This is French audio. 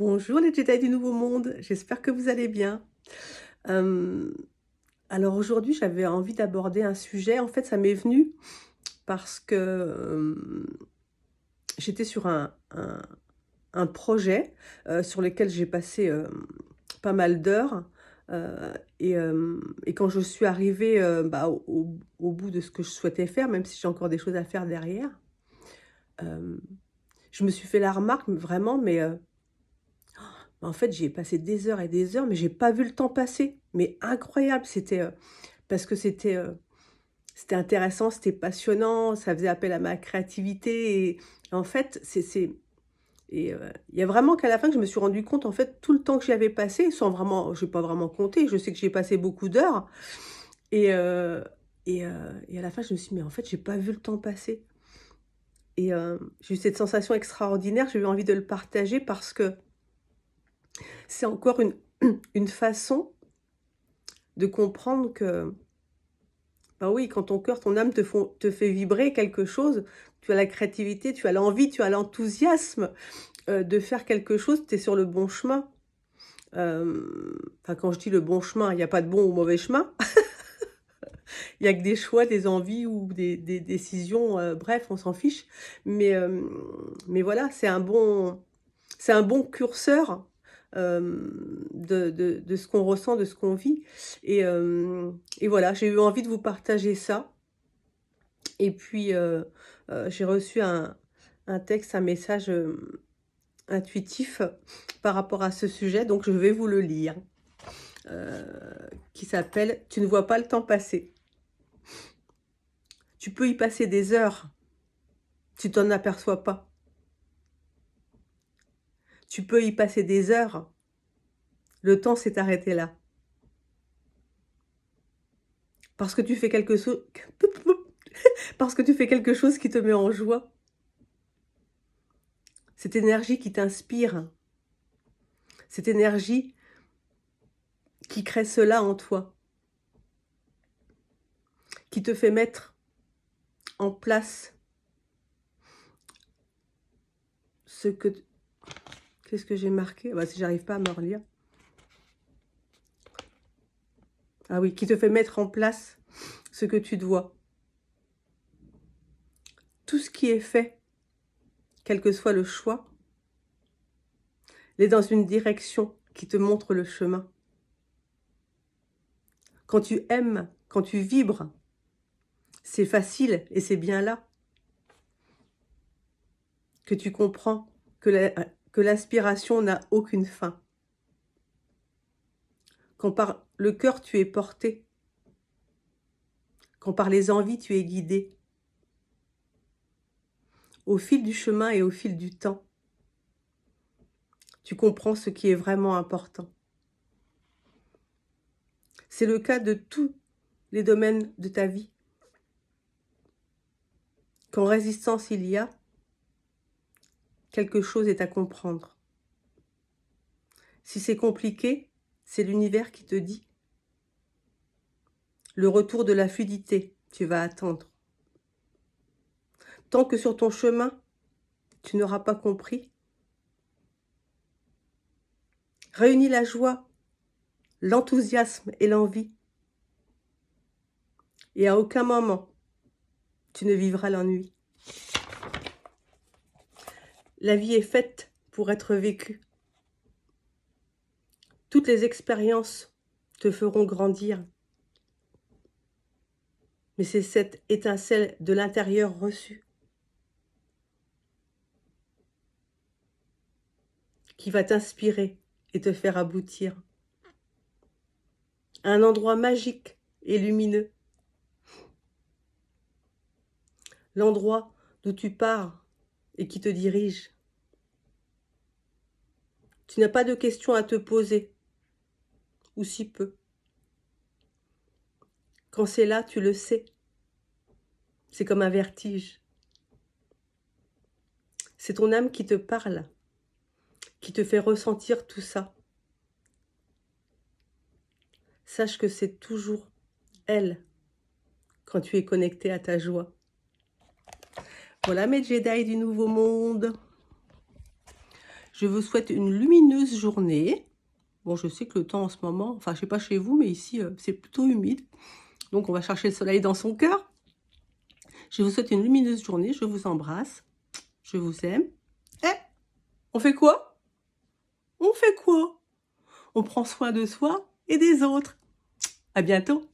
Bonjour les Jedi du Nouveau Monde, j'espère que vous allez bien. Hem, alors aujourd'hui, j'avais envie d'aborder un sujet. En fait, ça m'est venu parce que, j'étais sur un projet, sur lequel j'ai passé, pas mal d'heures, et quand je suis arrivée, au bout de ce que je souhaitais faire, même si j'ai encore des choses à faire derrière, hem, je me suis fait la remarque, vraiment, en fait, j'y ai passé des heures et des heures, mais j'ai pas vu le temps passer. Mais incroyable, parce que c'était intéressant, c'était passionnant, ça faisait appel à ma créativité et en fait, il y a vraiment qu'à la fin que je me suis rendu compte, en fait, tout le temps que j'y avais passé, sans vraiment j'ai pas vraiment compté, je sais que j'y ai passé beaucoup d'heures et heu et à la fin, je me suis dit: «Mais en fait, j'ai pas vu le temps passer» j'ai eu cette sensation extraordinaire, j'ai eu envie de le partager parce que c'est encore une façon de comprendre que, bah, oui, quand ton cœur, ton âme te fait vibrer quelque chose, tu as la créativité, tu as l'envie, tu as l'enthousiasme, de faire quelque chose, tu es sur le bon chemin. Enfin, quand je dis le bon chemin, il y a pas de bon ou mauvais chemin. Il y a que des choix, des envies ou des décisions, bref, on s'en fiche. Mais voilà, c'est un bon curseur, de ce qu'on ressent, de ce qu'on vit et voilà, j'ai eu envie de vous partager ça et puis, j'ai reçu un texte, un message, intuitif par rapport à ce sujet, donc je vais vous le lire, heu, qui s'appelle: «Tu ne vois pas le temps passer. Tu peux y passer des heures, tu t'en aperçois pas. Tu peux y passer des heures, le temps s'est arrêté là. Parce que tu fais quelque chose parce que tu fais quelque chose qui te met en joie. Cette énergie qui t'inspire, cette énergie qui crée cela en toi, qui te fait mettre en place ce que t qu'est-ce que j'ai marqué? Bah, si j'arrive pas à me relire. Ah oui, qui te fait mettre en place ce que tu dois. Tout ce qui est fait, quel que soit le choix, est dans une direction qui te montre le chemin. Quand tu aimes, quand tu vibres, c'est facile et c'est bien là que tu comprends que l'inspiration n'a aucune fin. Quand par le cœur tu es porté, quand par les envies tu es guidé, au fil du chemin et au fil du temps, tu comprends ce qui est vraiment important. C'est le cas de tous les domaines de ta vie. Quand résistance il y a, quelque chose est à comprendre. Si c'est compliqué, c'est l'univers qui te dit. Le retour de la fluidité, tu vas attendre. Tant que sur ton chemin, tu n'auras pas compris, réunis la joie, l'enthousiasme et l'envie. Et à aucun moment, tu ne vivras l'ennui. La vie est faite pour être vécue. Toutes les expériences te feront grandir. Mais c'est cette étincelle de l'intérieur reçue qui va t'inspirer et te faire aboutir à un endroit magique et lumineux. L'endroit d'où tu pars et qui te dirige. Tu n'as pas de questions à te poser, ou si peu. Quand c'est là, tu le sais. C'est comme un vertige. C'est ton âme qui te parle, qui te fait ressentir tout ça. Sache que c'est toujours elle quand tu es connecté à ta joie. Voilà mes Jedi du Nouveau Monde. Je vous souhaite une lumineuse journée. Bon, je sais que le temps en ce moment, enfin, je sais pas chez vous, mais ici, c'est plutôt humide. Donc, on va chercher le soleil dans son cœur. Je vous souhaite une lumineuse journée. Je vous embrasse. Je vous aime. Eh, on fait quoi? On fait quoi? On prend soin de soi et des autres. À bientôt.